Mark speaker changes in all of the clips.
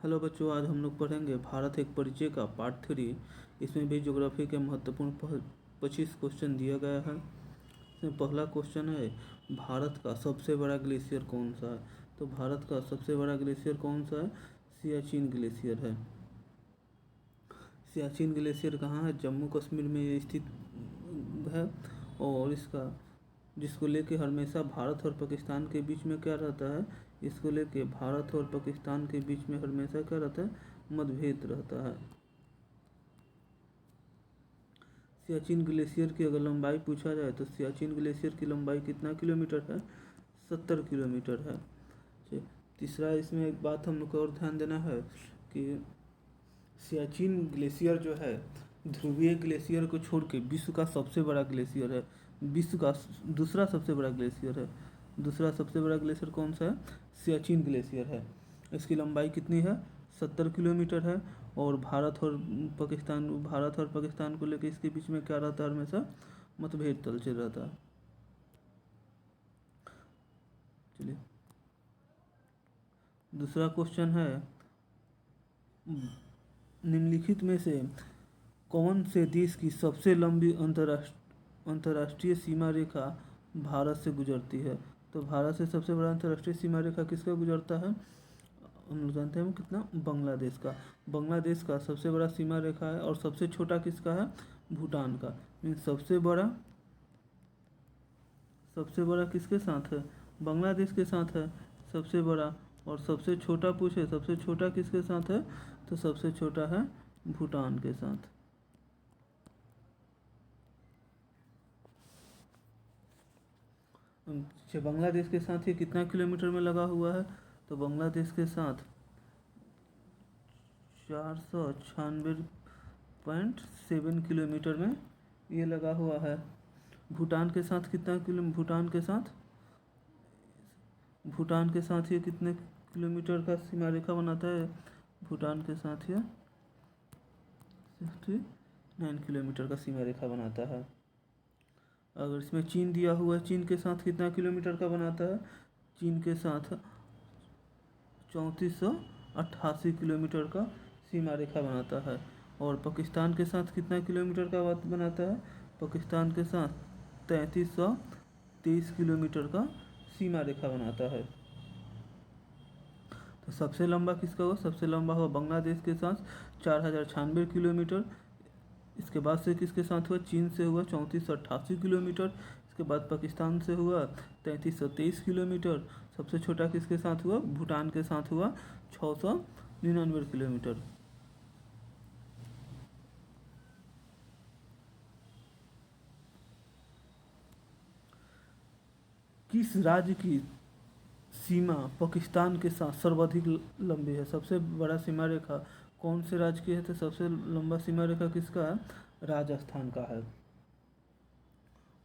Speaker 1: Hello बच्चों, आज हम लोग पढ़ेंगे भारत एक परिचय का पार्ट 3। इसमें भी ज्योग्राफी के महत्वपूर्ण 25 क्वेश्चन दिया गया है। इसमें पहला क्वेश्चन है, भारत का सबसे बड़ा ग्लेशियर कौन सा है। तो भारत का सबसे बड़ा ग्लेशियर कौन सा है? सियाचिन ग्लेशियर है। सियाचिन ग्लेशियर कहाँ है? जम्मू कश्मीर में ये स्थित है। और इसका जिसको लेके हमेशा भारत और पाकिस्तान के बीच में क्या रहता है? इसको लेके भारत और पाकिस्तान के बीच में हमेशा क्या रहता है? मतभेद रहता है। सियाचिन ग्लेशियर की अगर लंबाई पूछा जाए तो सियाचिन ग्लेशियर की लंबाई कितना किलोमीटर है? 70 किलोमीटर है। तीसरा, इसमें एक बात हम लोग को और ध्यान देना है कि सियाचिन ग्लेशियर जो है ध्रुवीय ग्लेशियर को छोड़ के विश्व का सबसे बड़ा ग्लेशियर है। विश्व का दूसरा सबसे बड़ा ग्लेशियर है। दूसरा सबसे बड़ा ग्लेशियर कौन सा है? सियाचिन ग्लेशियर है। इसकी लंबाई कितनी है? 70 किलोमीटर है। और भारत और पाकिस्तान को लेकर इसके बीच में क्या रहता है? हमेशा मतभेद चल रहता है। चलिए, दूसरा क्वेश्चन है, निम्नलिखित में से कौन से देश की सबसे लंबी अंतर्राष्ट्रीय सीमा रेखा भारत से गुजरती है? तो भारत से सबसे बड़ा अंतर्राष्ट्रीय सीमा रेखा किसका गुजरता है? हम लोग जानते हैं कितना? बांग्लादेश का। बांग्लादेश का सबसे बड़ा सीमा रेखा है। और सबसे छोटा किसका है? भूटान का। सबसे बड़ा किसके साथ है? बांग्लादेश के साथ है सबसे बड़ा। और सबसे छोटा पूछे, सबसे छोटा किसके साथ है? तो सबसे छोटा है भूटान के साथ। बांग्लादेश के साथ ये कितना किलोमीटर में लगा हुआ है? तो बांग्लादेश के साथ 496.7 किलोमीटर में ये लगा हुआ है। भूटान के साथ कितना भूटान के साथ ये कितने किलोमीटर का सीमा रेखा बनाता है? भूटान के साथ ये 69 किलोमीटर का सीमा रेखा बनाता है। अगर इसमें चीन दिया हुआ है, चीन के साथ कितना किलोमीटर का बनाता है? चीन के साथ 3488 किलोमीटर का सीमा रेखा बनाता है। और पाकिस्तान के साथ कितना किलोमीटर का बनाता है? पाकिस्तान के साथ 3323 किलोमीटर का सीमा रेखा बनाता है। तो सबसे लंबा किसका हुआ? सबसे लंबा हुआ बांग्लादेश के साथ 4096 किलोमीटर। इसके बाद से किसके साथ हुआ? चीन से हुआ 3488 किलोमीटर। इसके बाद पाकिस्तान से हुआ 3323 किलोमीटर। सबसे छोटा किसके साथ हुआ? भूटान के साथ हुआ 699 किलोमीटर। किस राज्य की सीमा पाकिस्तान के साथ सर्वाधिक लंबी है? सबसे बड़ा सीमा रेखा कौन से राज्य की है? तो सबसे लंबा सीमा रेखा किसका है? राजस्थान का है।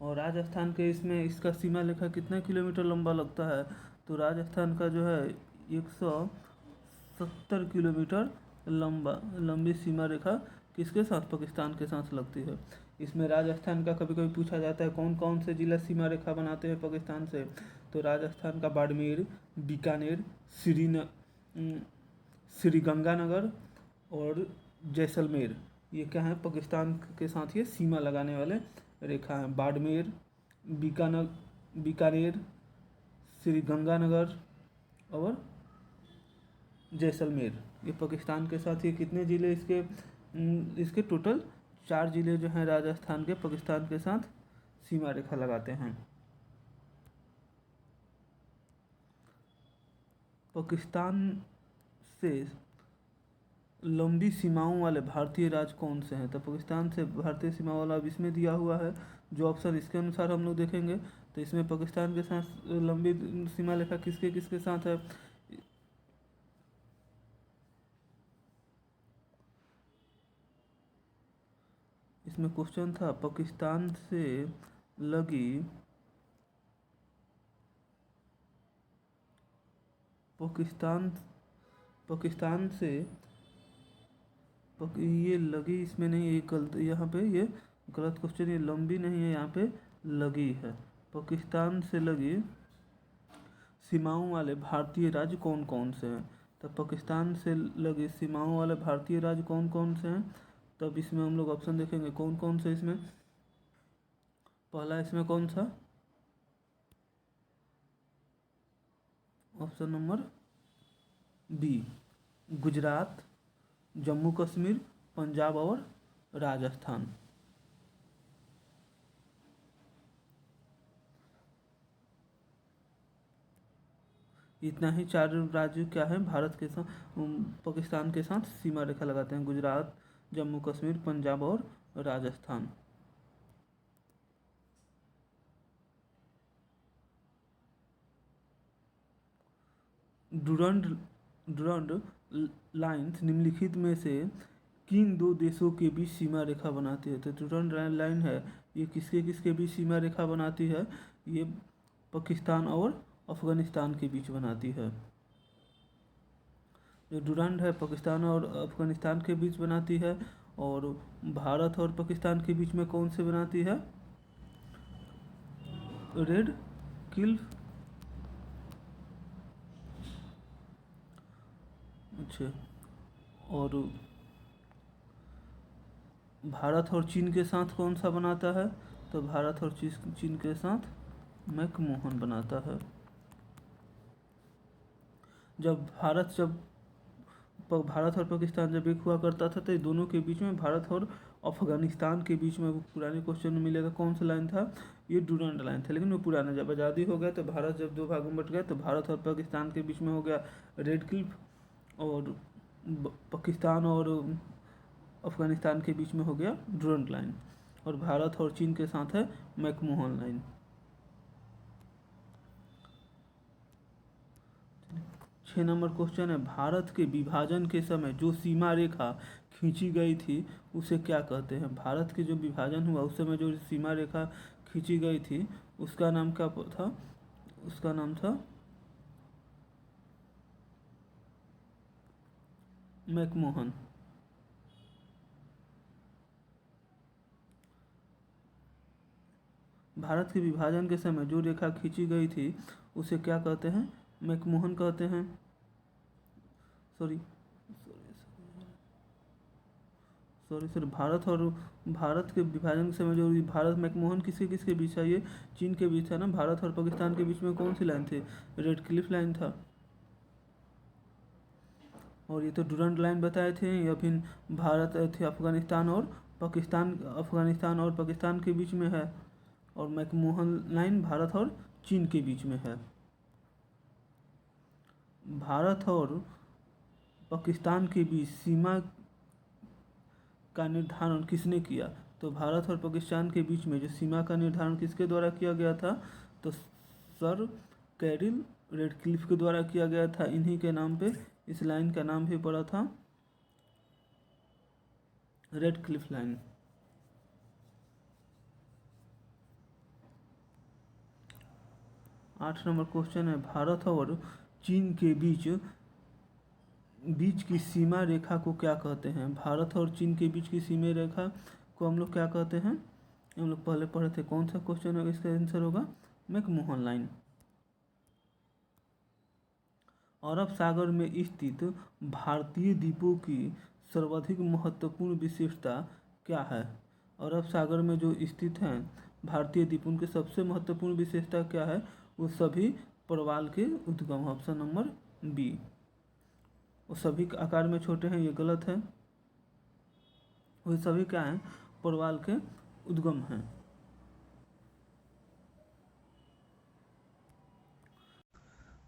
Speaker 1: और राजस्थान के इसका सीमा रेखा कितना किलोमीटर लंबा लगता है? तो राजस्थान का जो है 170 किलोमीटर लंबी सीमा रेखा किसके साथ? पाकिस्तान के साथ लगती है। इसमें राजस्थान का कभी कभी पूछा जाता है कौन कौन से जिला सीमा रेखा बनाते हैं पाकिस्तान से। तो राजस्थान का बाड़मेर, बीकानेर, श्रीगंगानगर और जैसलमेर, ये क्या है? पाकिस्तान के साथ ये सीमा लगाने वाले रेखा हैं। बाड़मेर, बीकानेर, श्रीगंगानगर और जैसलमेर, ये पाकिस्तान के साथ ये कितने ज़िले इसके टोटल 4 ज़िले जो हैं राजस्थान के, पाकिस्तान के साथ सीमा रेखा लगाते हैं। पाकिस्तान से लंबी सीमाओं वाले भारतीय राज्य कौन से हैं? तो पाकिस्तान से भारतीय सीमा वाला अब इसमें दिया हुआ है जो ऑप्शन, इसके अनुसार हम लोग देखेंगे। तो इसमें पाकिस्तान के साथ लंबी सीमा रेखा किसके किसके साथ है? इसमें क्वेश्चन था पाकिस्तान से लगी पाकिस्तान से ये लगी, इसमें नहीं, ये गलत, यहाँ पे ये गलत क्वेश्चन, ये लंबी नहीं है, यहाँ पे लगी है। पाकिस्तान से लगी सीमाओं वाले भारतीय राज्य कौन कौन से हैं? तो पाकिस्तान से लगे सीमाओं वाले भारतीय राज्य कौन कौन से हैं? तब इसमें हम लोग ऑप्शन देखेंगे कौन कौन से इसमें। पहला इसमें कौन सा? Option number B, Gujarat, Jammu Kashmir, Punjab और राजस्थान। इतना ही 4 राज्य क्या है भारत के साथ पाकिस्तान के साथ सीमा रेखा लगाते हैं, गुजरात, जम्मू कश्मीर, पंजाब और राजस्थान। डुरंड लाइन्स निम्नलिखित में से किन 2 देशों के बीच सीमा रेखा बनाती है? तो डुरंड लाइन है, ये किसके किसके बीच सीमा रेखा बनाती है? ये पाकिस्तान और अफगानिस्तान के बीच बनाती है। जो डुरंड है पाकिस्तान और अफगानिस्तान के बीच बनाती है, और भारत और पाकिस्तान के बीच में कौन से बनाती है? Red Cliff. अच्छा, और भारत और चीन के साथ कौन सा बनाता है? तो भारत और चीन के साथ मैकमोहन बनाता है। जब भारत और पाकिस्तान जब एक हुआ करता था, तो दोनों के बीच में, भारत और अफगानिस्तान के बीच में, वो पुराने क्वेश्चन में मिलेगा कौन सा लाइन था? ये डुरंड लाइन था। लेकिन वो पुराना, जब आज़ादी हो गया तो भारत जब 2 भागों में बट गया, तो भारत और पाकिस्तान के बीच में हो गया रेड क्लिफ, और पाकिस्तान और अफगानिस्तान के बीच में हो गया डुरंड लाइन, और भारत और चीन के साथ है मैकमोहन लाइन। 6 नंबर क्वेश्चन है, भारत के विभाजन के समय जो सीमा रेखा खींची गई थी उसे क्या कहते हैं? भारत के जो विभाजन हुआ उस समय जो सीमा रेखा खींची गई थी उसका नाम क्या था? उसका नाम था मैकमोहन। भारत के विभाजन के समय जो रेखा खींची गई थी उसे क्या कहते हैं? मैकमोहन कहते हैं। सॉरी, भारत के विभाजन के समय जो भारत मैकमोहन किसके किसके बीच है? ये चीन के बीच था ना। भारत और पाकिस्तान के बीच में कौन सी लाइन थी? रेड क्लिफ लाइन था। और ये तो डुरंड लाइन बताए थे, या फिर भारत थे अफगानिस्तान और पाकिस्तान के बीच में है, और मैकमोहन लाइन भारत और चीन के बीच में है। भारत और पाकिस्तान के बीच सीमा का निर्धारण किसने किया? तो भारत और पाकिस्तान के बीच में जो सीमा का निर्धारण किसके द्वारा किया गया था? तो सर कैरिल रेडक्लिफ के द्वारा किया गया था। इन्हीं के नाम पे इस लाइन का नाम भी पड़ा था रेडक्लिफ लाइन। आठ नंबर क्वेश्चन है, भारत और चीन के बीच की सीमा रेखा को क्या कहते हैं? भारत और चीन के बीच की सीमा रेखा को हम लोग क्या कहते हैं? हम लोग पहले पढ़े थे। कौन सा क्वेश्चन होगा? इसका आंसर होगा मैकमोहन लाइन। अरब सागर में स्थित भारतीय द्वीपों की सर्वाधिक महत्वपूर्ण विशेषता क्या है? अरब सागर में जो स्थित हैं भारतीय द्वीप, उनकी सबसे महत्वपूर्ण विशेषता क्या है? वो सभी प्रवाल के उद्गम। ऑप्शन नंबर बी, वो सभी आकार में छोटे हैं, ये गलत है। वो सभी क्या हैं? प्रवाल के उद्गम हैं।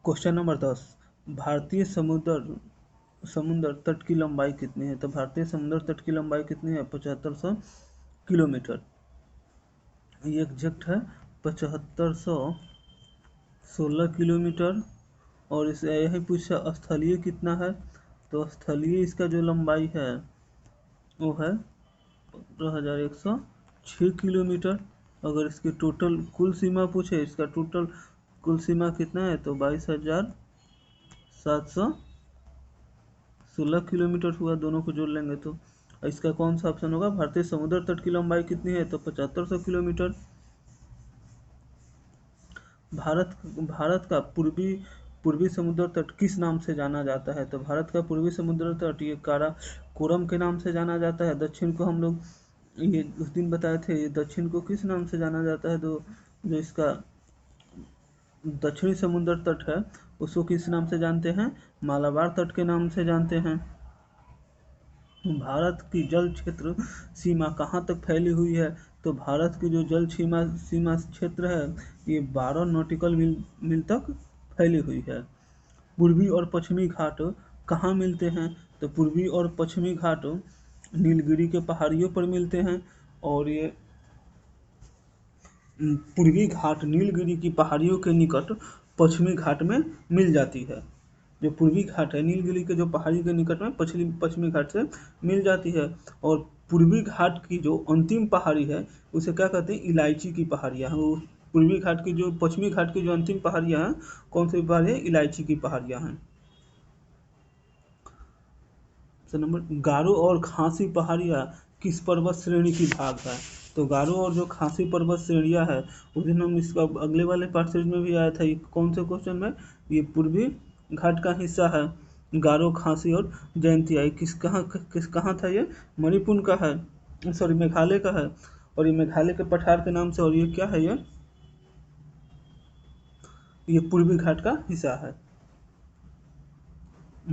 Speaker 1: क्वेश्चन नंबर 10, भारतीय समुद्र तट की लंबाई कितनी है? तो भारतीय समुद्र तट की लंबाई कितनी है? 7500 किलोमीटर। ये एग्जैक्ट है 7516 किलोमीटर। और इसे यही पूछा स्थलीय कितना है? तो स्थलीय इसका जो लंबाई है वो है 15106 किलोमीटर। अगर इसकी टोटल कुल सीमा पूछे, इसका टोटल कुल सीमा कितना है? तो 22,716 किलोमीटर हुआ। दोनों को जोड़ लेंगे तो इसका कौन सा ऑप्शन होगा? भारतीय समुद्र तट की लंबाई कितनी है? तो 7500 किलोमीटर। भारत का पूर्वी समुद्र तट किस नाम से जाना जाता है? तो भारत का पूर्वी समुद्र तट ये काराकोरम के नाम से जाना जाता है। दक्षिण को हम लोग ये उस दिन बताए थे, ये दक्षिण को किस नाम से जाना जाता है? तो जो इसका दक्षिणी समुद्र तट है उसको किस नाम से जानते हैं? मालाबार तट के नाम से जानते हैं। भारत की जल क्षेत्र सीमा कहाँ तक फैली हुई है? तो भारत की जो जल सीमा क्षेत्र है ये 12 नॉटिकल मील तक फैली हुई है। पूर्वी और पश्चिमी घाट कहाँ मिलते हैं? तो पूर्वी और पश्चिमी घाट नीलगिरी के पहाड़ियों पर मिलते हैं। और ये पूर्वी घाट नीलगिरी की पहाड़ियों के निकट पश्चिमी घाट में मिल जाती है। जो पूर्वी घाट है नीलगिरी के जो पहाड़ी के निकट में पश्चिमी घाट से मिल जाती है। और पूर्वी घाट की जो अंतिम पहाड़ी है उसे क्या कहते हैं? इलायची की पहाड़ियाँ हैं। वो पूर्वी घाट की जो पश्चिमी घाट की जो अंतिम पहाड़ियाँ हैं कौन सी पहाड़ी है? इलायची की पहाड़ियाँ हैं। नंबर गारो और खासी पहाड़ियाँ किस पर्वत श्रेणी की भाग है? तो गारो और जो खासी पर्वत श्रेणियाँ है उस दिन हम इसका अगले वाले पार्ट सीरीज में भी आया था। ये कौन से क्वेश्चन में? ये पूर्वी घाट का हिस्सा है। गारो, खासी और जयंतिया ये किस कहाँ था? ये मणिपुर का है, सॉरी मेघालय का है। और ये मेघालय के पठार के नाम से। और ये क्या है? ये पूर्वी घाट का हिस्सा है।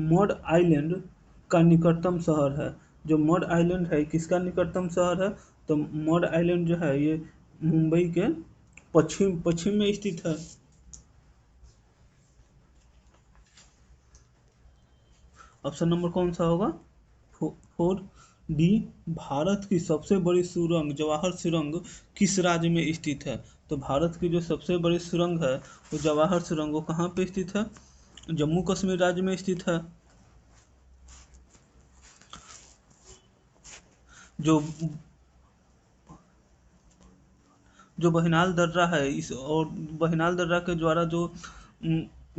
Speaker 1: मड आइलैंड का निकटतम शहर है। जो मड आइलैंड है किसका निकटतम शहर है? तो मड आइलैंड जो है ये मुंबई के पश्चिम में स्थित है। ऑप्शन नंबर कौन सा होगा? 4D। भारत की सबसे बड़ी सुरंग जवाहर सुरंग किस राज्य में स्थित है? तो भारत की जो सबसे बड़ी सुरंग है वो जवाहर सुरंग, वो कहाँ पे स्थित है? जम्मू कश्मीर राज्य में स्थित है। जो जो बहिनाल दर्रा है इस और बहिनाल दर्रा के द्वारा जो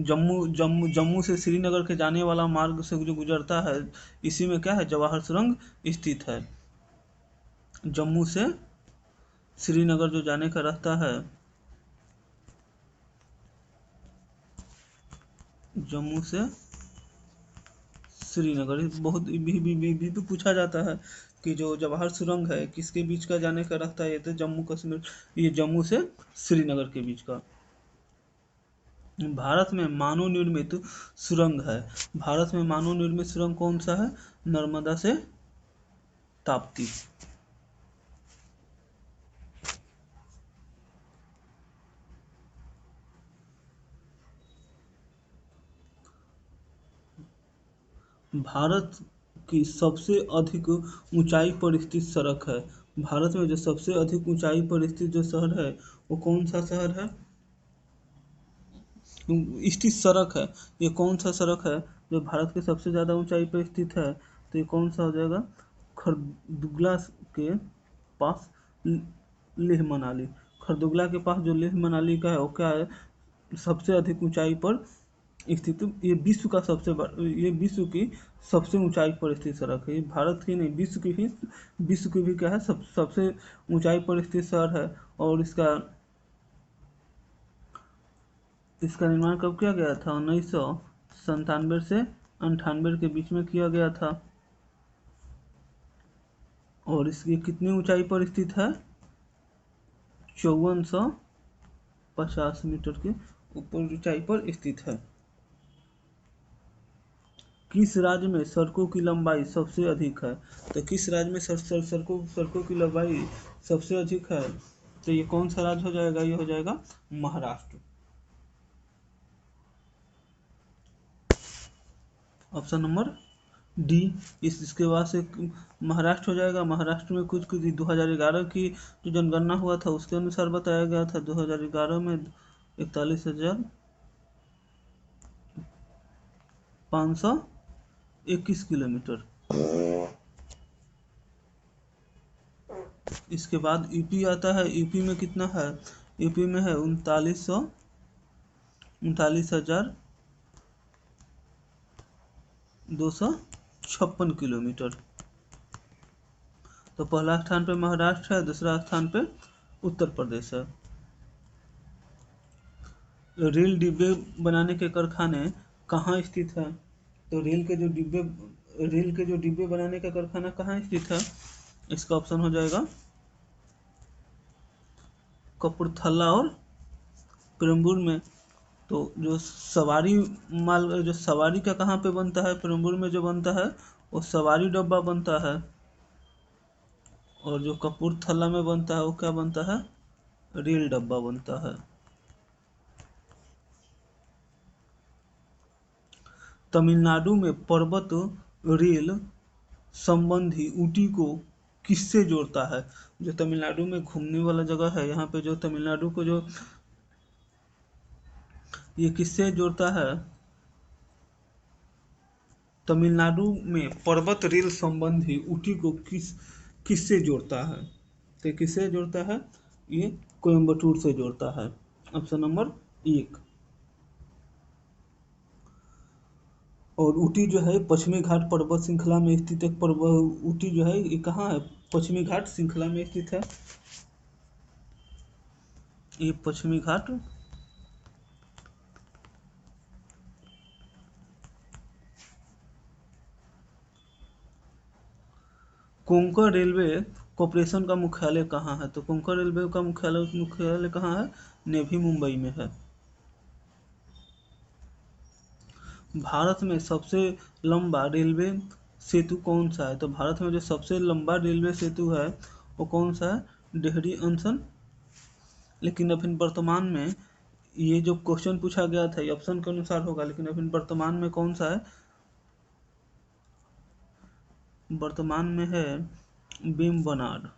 Speaker 1: जम्मू से श्रीनगर के जाने वाला मार्ग से जो गुजरता है इसी में क्या है? जवाहर सुरंग स्थित है। जम्मू से श्रीनगर जो जाने का रास्ता है, जम्मू से श्रीनगर, बहुत भी पूछा जाता है कि जो जवाहर सुरंग है किसके बीच का जाने का रास्ता है? ये तो जम्मू कश्मीर, ये जम्मू से श्रीनगर के बीच का। भारत में मानव निर्मित सुरंग है। भारत में मानव निर्मित सुरंग कौन सा है? नर्मदा से ताप्ती। भारत की सबसे अधिक ऊंचाई पर स्थित सड़क है। भारत में जो सबसे अधिक ऊंचाई पर स्थित जो शहर है वो कौन सा शहर है? स्थित सड़क है, ये कौन सा सड़क है जो भारत के सबसे ज़्यादा ऊंचाई पर स्थित है? तो ये कौन सा हो जाएगा? खरदुगला के पास लेह मनाली। खरदुगला के पास जो लेह मनाली का है वो क्या है? सबसे अधिक ऊंचाई पर स्थित। ये विश्व की सबसे ऊंचाई पर स्थित सड़क है। ये भारत की नहीं, विश्व की भी क्या है? सबसे ऊंचाई पर स्थित शहर है। और इसका निर्माण कब किया गया था? 1997 से 98 के बीच में किया गया था। और इसकी कितनी ऊंचाई पर स्थित है? 5450 मीटर के ऊपर ऊंचाई पर स्थित है। किस राज्य में सड़कों की लंबाई सबसे अधिक है? तो किस राज्य में सड़कों की लंबाई सबसे अधिक है? तो ये कौन सा राज्य हो जाएगा? ये हो जाएगा महाराष्ट्र। Option number D. इसके बाद से महाराष्ट्र हो जाएगा। महाराष्ट्र में कुछ 2011 की जो जनगणना हुआ था उसके अनुसार बताया गया था। 2011 में 41,521 किलोमीटर। इसके बाद यूपी आता है। यूपी में कितना है? यूपी में है 39,256 किलोमीटर। तो पहला स्थान पे महाराष्ट्र है, दूसरा स्थान पे उत्तर प्रदेश है। रेल डिब्बे बनाने के कारखाने कहाँ स्थित है? तो रेल के जो डिब्बे बनाने का कारखाना कहाँ स्थित है? इसका ऑप्शन हो जाएगा कपूरथला और पेरम्बूर में। तो जो सवारी का कहाँ पे बनता है? पेरम्बूर में जो बनता है वो सवारी डब्बा बनता है, और जो कपूरथला में बनता है वो क्या बनता है? रेल डब्बा बनता है। तमिलनाडु में पर्वत रेल संबंधी ऊटी को किससे जोड़ता है? जो तमिलनाडु में घूमने वाला जगह है, यहाँ पे जो तमिलनाडु को जो ये किससे जोड़ता है? तमिलनाडु में पर्वत रेल संबंधी ऊटी को किससे जोड़ता है? तो किससे जोड़ता है? ये कोयम्बटूर से जोड़ता है। Option number 1। और ऊटी जो है पश्चिमी घाट पर्वत श्रृंखला में स्थित एक पर्वत। ऊटी जो है ये कहाँ है? पश्चिमी घाट श्रृंखला में स्थित है। ये पश्चिमी घाट कोंकण रेलवे कॉरपोरेशन का मुख्यालय कहाँ है? तो कोंकण रेलवे का मुख्यालय कहाँ है? नेवी मुंबई में है। भारत में सबसे लंबा रेलवे सेतु कौन सा है? तो भारत में जो सबसे लंबा रेलवे सेतु है वो कौन सा है? डेहरी अंसन। लेकिन अभी वर्तमान में ये जो क्वेश्चन पूछा गया था ये ऑप्शन के अनुसार होगा, लेकिन अभी वर्तमान में कौन सा है? वर्तमान में है वेम्बनाड।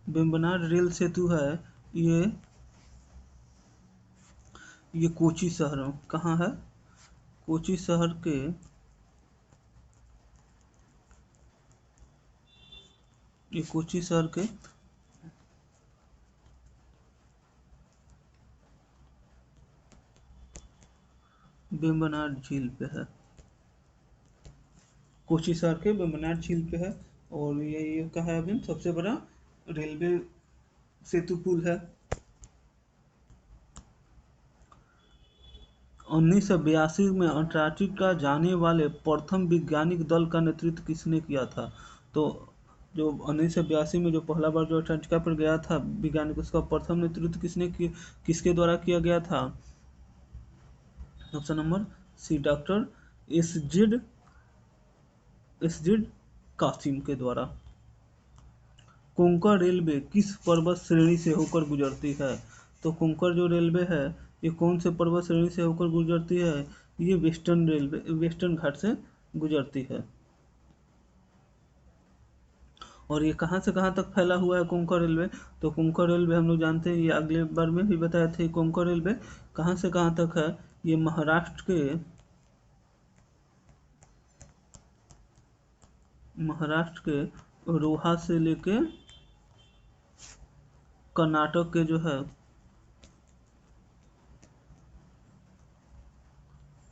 Speaker 1: वेम्बनाड रेल सेतु है ये ये कोची शहर में कहाँ है? कोची शहर के ये कोची शहर के वेम्बनाड झील पे है। कोची शहर के वेम्बनाड झील पे है। और ये कहा है अभी सबसे बड़ा रेलवे सेतु पुल है। 1982 में अंटार्कटिका जाने वाले प्रथम वैज्ञानिक दल का नेतृत्व किसने किया था? तो जो 1982 में जो पहला बार जो अंटार्कटिका पर गया था वैज्ञानिक, उसका प्रथम नेतृत्व किसके द्वारा किया गया था? Option number C, doctor S Z Qasim के द्वारा। कोंकण रेलवे किस पर्वत श्रेणी से होकर गुजरती है? तो कोंकण जो रेलवे है ये कौन से पर्वत श्रेणी से होकर गुजरती है? ये वेस्टर्न घाट से गुजरती है। और ये कहाँ से कहाँ तक फैला हुआ है कोंकण रेलवे? तो कोंकण रेलवे हम लोग जानते हैं, ये अगले बार में भी बताए थे। कोंकण रेलवे कहाँ से कहाँ तक है? ये महाराष्ट्र के रोहा से लेके कर्नाटक के जो है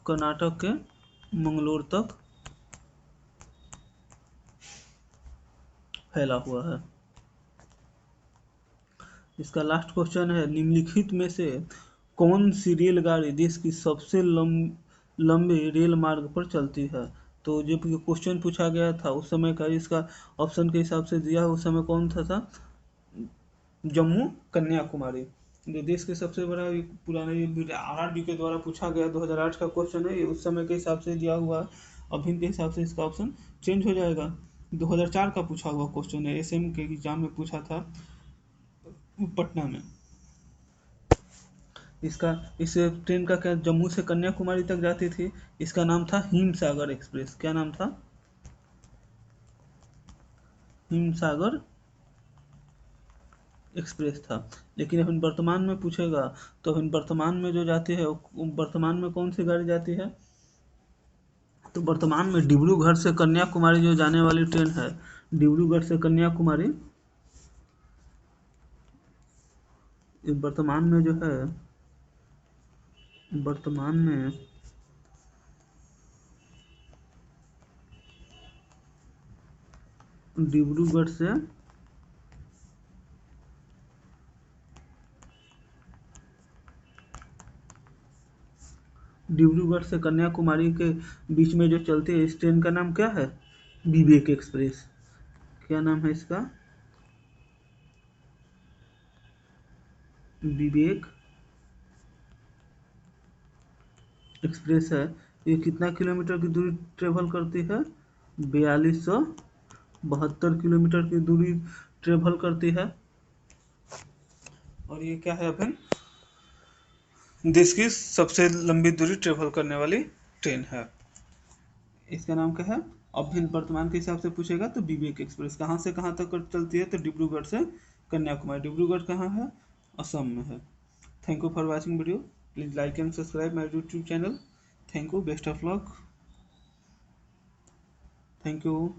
Speaker 1: कर्नाटक के मंगलोर तक फैला हुआ है। इसका लास्ट क्वेश्चन है, निम्नलिखित में से कौन सी रेलगाड़ी देश की सबसे लंबे रेल मार्ग पर चलती है? तो जब क्वेश्चन पूछा गया था उस समय का इसका ऑप्शन के हिसाब से दिया, उस समय कौन था? जम्मू कन्याकुमारी। जो देश के सबसे बड़ा पुराना ये आरआरबी के द्वारा पूछा गया 2008 का क्वेश्चन है, ये उस समय के हिसाब से दिया हुआ है। अभी के हिसाब से इसका ऑप्शन चेंज हो जाएगा। 2004 का पूछा हुआ क्वेश्चन है, एसएम के एग्जाम में पूछा था पटना में। इस ट्रेन का क्या जम्मू से कन्याकुमारी तक जाती थी, इसका नाम था हिमसागर एक्सप्रेस। क्या नाम था? हिमसागर एक्सप्रेस था। लेकिन अभी वर्तमान में पूछेगा तो अभी वर्तमान में जो जाती है वर्तमान में कौन सी गाड़ी जाती है? तो वर्तमान में डिब्रूगढ़ से कन्याकुमारी जो जाने वाली ट्रेन है, डिब्रूगढ़ से कन्याकुमारी, वर्तमान में जो है वर्तमान में डिब्रूगढ़ से डिब्रूगढ़ से कन्याकुमारी के बीच में जो चलती है इस ट्रेन का नाम क्या है? विवेक एक्सप्रेस। क्या नाम है इसका? विवेक एक्सप्रेस है। ये कितना किलोमीटर की दूरी ट्रेवल करती है? 4272 किलोमीटर की दूरी ट्रेवल करती है। और ये क्या है अपन? देश की सबसे लंबी दूरी ट्रेवल करने वाली ट्रेन है। इसका नाम क्या है? अभी वर्तमान के हिसाब से पूछेगा तो विवेक एक्सप्रेस। कहाँ से कहाँ तक चलती है? तो डिब्रूगढ़ से कन्याकुमारी। डिब्रूगढ़ कहाँ है? असम में है। Thank you for watching video. Please like and subscribe my YouTube channel. Thank you. Best of luck. Thank you.